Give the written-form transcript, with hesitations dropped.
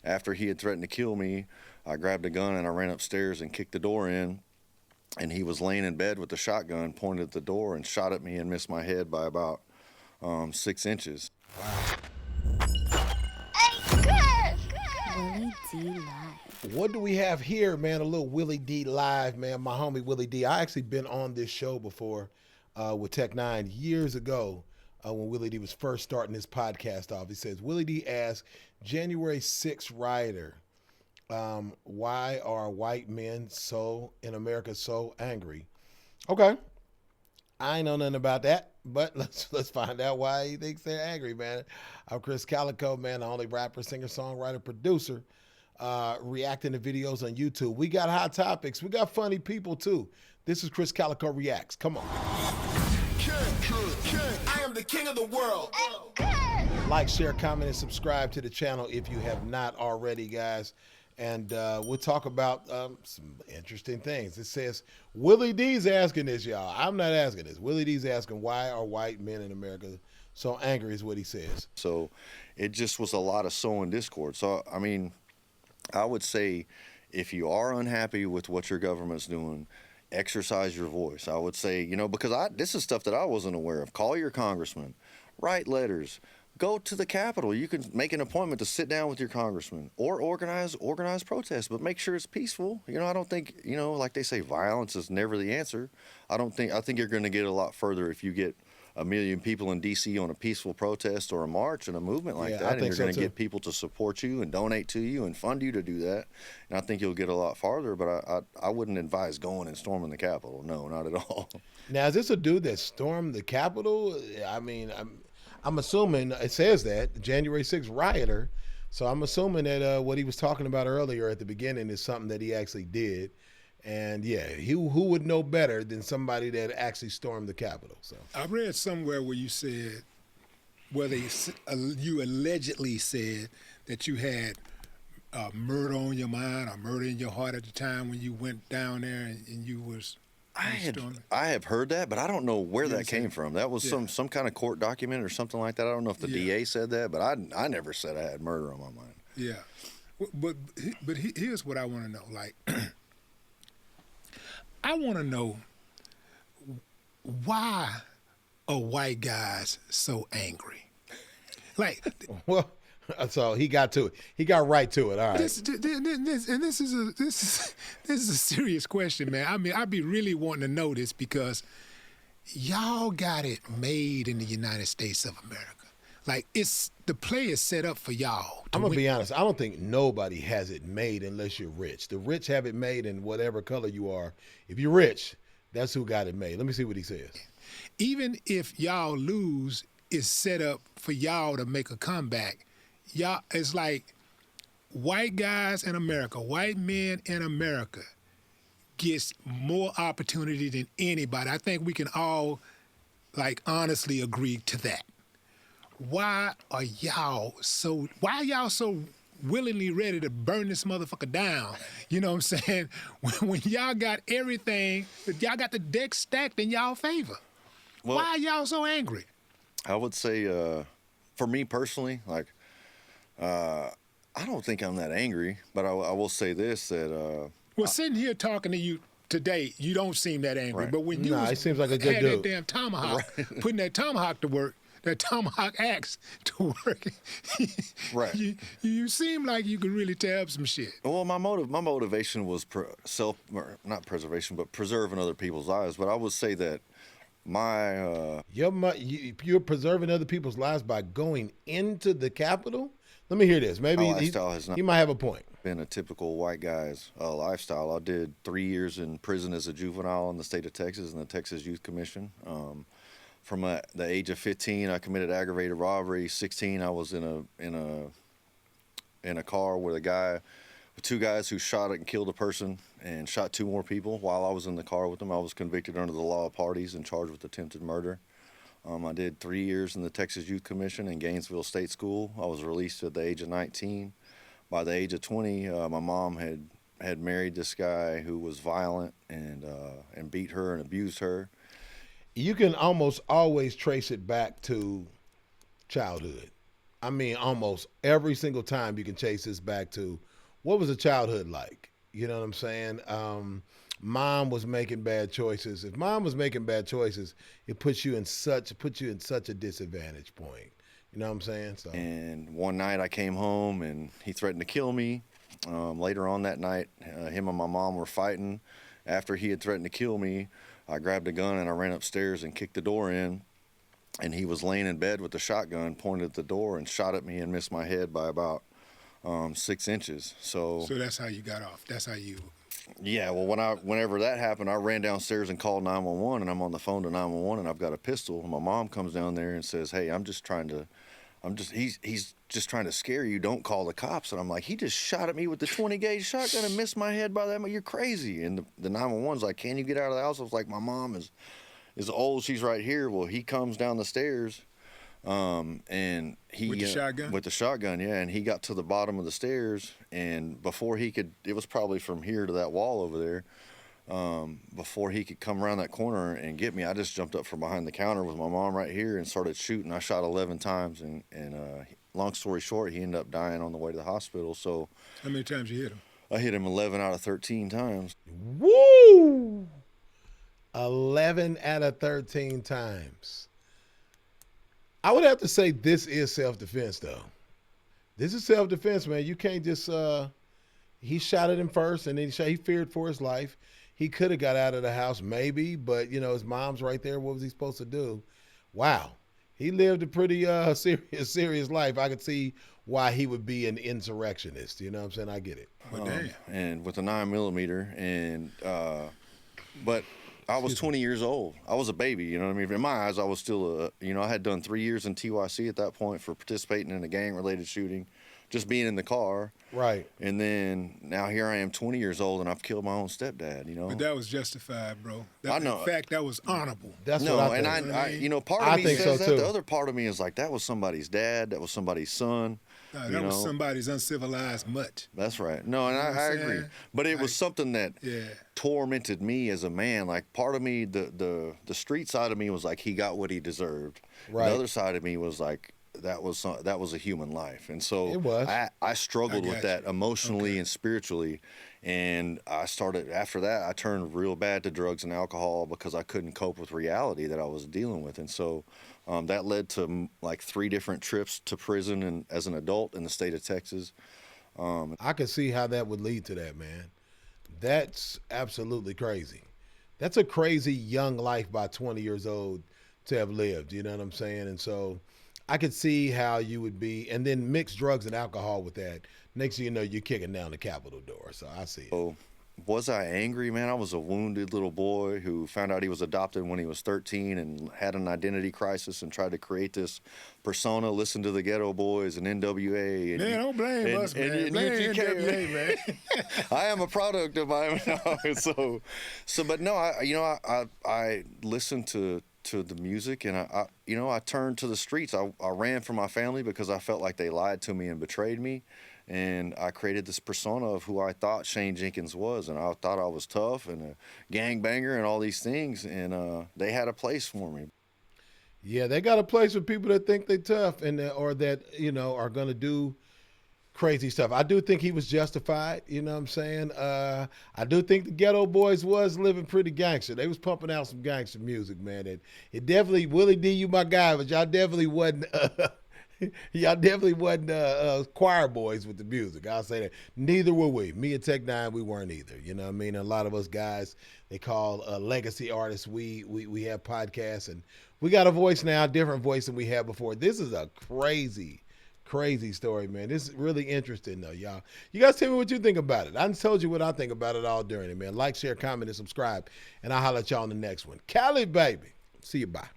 after he had threatened to kill me, I grabbed a gun and I ran upstairs and kicked the door in. And he was laying in bed with the shotgun pointed at the door and shot at me and missed my head by about 6 inches. Willie D Live. What do we have here, man? A little Willie D Live, man. My homie Willie D. I actually been on this show before with Tech Nine years ago when Willie D was first starting his podcast off. He says, Willie D asked, January 6th rioter, why are white men in America so angry? Okay. I ain't know nothing about that, but let's find out why he thinks they're angry, man. I'm Krizz Kaliko, man, the only rapper, singer, songwriter, producer, reacting to videos on YouTube. We got hot topics. We got funny people, too. This is Krizz Kaliko Reacts. Come on. I am the king of the world. Like, share, comment, and subscribe to the channel if you have not already, guys. And we'll talk about some interesting things. It says, Willie D's asking this, y'all. I'm not asking this. Willie D's asking, why are white men in America so angry, is what he says. So it just was a lot of sowing discord. So, I mean, I would say if you are unhappy with what your government's doing, exercise your voice. I would say, because this is stuff that I wasn't aware of. Call your congressman, write letters. Go to the Capitol. You can make an appointment to sit down with your congressman or organize protests, but make sure it's peaceful. I don't think, like they say, violence is never the answer. I think you're going to get a lot further if you get 1 million people in D.C. on a peaceful protest or a march and a movement like that. And you're going to get people to support you and donate to you and fund you to do that. And I think you'll get a lot farther, but I wouldn't advise going and storming the Capitol. No, not at all. Now, is this a dude that stormed the Capitol? I mean, I'm assuming it says that January 6th rioter. So I'm assuming that what he was talking about earlier at the beginning is something that he actually did. And yeah, who would know better than somebody that actually stormed the Capitol? So I read somewhere where you said, you allegedly said that you had murder on your mind or murder in your heart at the time when you went down there and you was. I have heard that, but I don't know where that came from. That was some kind of court document or something like that. I don't know if the DA said that, but I never said I had murder on my mind. Yeah, but here's what I want to know. Like, I want to know why are white guys so angry? Like, well. So he got to it. He got right to it. All right. This is a serious question, man. I mean, I'd be really wanting to know this because y'all got it made in the United States of America. Like, the play is set up for y'all. I'm gonna be honest. I don't think nobody has it made unless you're rich. The rich have it made in whatever color you are. If you're rich, that's who got it made. Let me see what he says. Even if y'all lose, it's set up for y'all to make a comeback. Y'all, it's like white guys in America, white men in America gets more opportunity than anybody. I think we can all, like, honestly agree to that. Why are y'all so willingly ready to burn this motherfucker down? You know what I'm saying? When y'all got everything, y'all got the deck stacked in y'all favor. Well, why are y'all so angry? I would say, for me personally, like, I don't think I'm that angry, but I will say this, that... well, sitting here talking to you today, you don't seem that angry. Right. But when you he seems like a good had dude. that damn tomahawk, putting that tomahawk to work, that tomahawk axe to work, right. you seem like you could really tear up some shit. Well, my motivation was not preservation, but preserving other people's lives. But I would say that you're preserving other people's lives by going into the Capitol? Let me hear this. Maybe he might have a point. Been a typical white guy's lifestyle. I did 3 years in prison as a juvenile in the state of Texas in the Texas Youth Commission. From the age of 15, I committed aggravated robbery. 16, I was in a car with two guys who shot and killed a person and shot 2 more people. While I was in the car with them, I was convicted under the law of parties and charged with attempted murder. I did 3 years in the Texas Youth Commission in Gainesville State School. I was released at the age of 19. By the age of 20, my mom had married this guy who was violent and beat her and abused her. You can almost always trace it back to childhood. I mean, almost every single time you can chase this back to what was a childhood like? You know what I'm saying? Mom was making bad choices. If mom was making bad choices, it puts you in such a disadvantage point. You know what I'm saying? So. And one night I came home and he threatened to kill me. Later on that night, him and my mom were fighting. After he had threatened to kill me, I grabbed a gun and I ran upstairs and kicked the door in. And he was laying in bed with the shotgun pointed at the door and shot at me and missed my head by about 6 inches. So that's how you got off. That's how you. Yeah. Well, whenever that happened, I ran downstairs and called 911, and I'm on the phone to 911, and I've got a pistol. And my mom comes down there and says, "Hey, he's just trying to scare you. Don't call the cops." And I'm like, "He just shot at me with the 20 gauge shotgun and missed my head by that much. You're crazy." And the 911's like, "Can you get out of the house?" I was like, "My mom is old. She's right here." Well, he comes down the stairs, and he with the shotgun. With the shotgun, yeah. And he got to the bottom of the stairs, and before he could, it was probably from here to that wall over there. Before he could come around that corner and get me, I just jumped up from behind the counter with my mom right here and started shooting. I shot 11 times, and long story short, he ended up dying on the way to the hospital. So, how many times you hit him? I hit him 11 out of 13 times. Woo! 11 out of 13 times. I would have to say this is self-defense, though. This is self-defense, man. You can't just he shot at him first, and then he feared for his life. He could have got out of the house maybe, but, you know, his mom's right there. What was he supposed to do? Wow. He lived a pretty serious life. I could see why he would be an insurrectionist. You know what I'm saying? I get it. Well, damn. And with a 9mm, and but I was 20 years old. I was a baby, you know what I mean? In my eyes, I was still I had done 3 years in TYC at that point for participating in a gang-related shooting, just being in the car. Right. And then now here I am, 20 years old, and I've killed my own stepdad, you know? But that was justified, bro. I know. In fact, that was honorable. That's what I think. And I part of me think says so, that. too. The other part of me is like, that was somebody's dad. That was somebody's son. That was somebody's uncivilized mutt. That's right. No, and I agree. But it was something that tormented me as a man. Like, part of me, the street side of me was like, he got what he deserved. Right. The other side of me was like, that was a human life. And so it was. I struggled with that emotionally and spiritually. And after that, I turned real bad to drugs and alcohol because I couldn't cope with reality that I was dealing with. And so that led to like 3 different trips to prison and as an adult in the state of Texas. I can see how that would lead to that, man. That's absolutely crazy. That's a crazy young life by 20 years old to have lived, you know what I'm saying? And so I could see how you would be, and then mix drugs and alcohol with that. Next thing you know, you're kicking down the Capitol door. So I see it. So was I angry, man? I was a wounded little boy who found out he was adopted when he was 13 and had an identity crisis and tried to create this persona, listen to the Ghetto Boys and NWA. And, man, don't blame us, man. And blame UGK, NWA, man. I am a product of my but no, I listened to the music, and I turned to the streets. I ran from my family because I felt like they lied to me and betrayed me. And I created this persona of who I thought Shane Jenkins was, and I thought I was tough and a gangbanger and all these things, and they had a place for me. Yeah, they got a place for people that think they're tough and or that are going to do crazy stuff. I do think he was justified, you know what I'm saying? I do think the Ghetto Boys was living pretty gangster. They was pumping out some gangster music, man. It definitely, Willie D, you my guy, but y'all definitely wasn't choir boys with the music. I'll say that. Neither were we. Me and Tech Nine, we weren't either. You know what I mean? A lot of us guys, they call legacy artists. We have podcasts, and we got a voice now, different voice than we had before. This is a crazy story, man. This is really interesting, though, y'all. You guys tell me what you think about it. I just told you what I think about it all during it, man. Like, share, comment, and subscribe, and I'll holler at y'all on the next one. Cali, baby. See you, bye.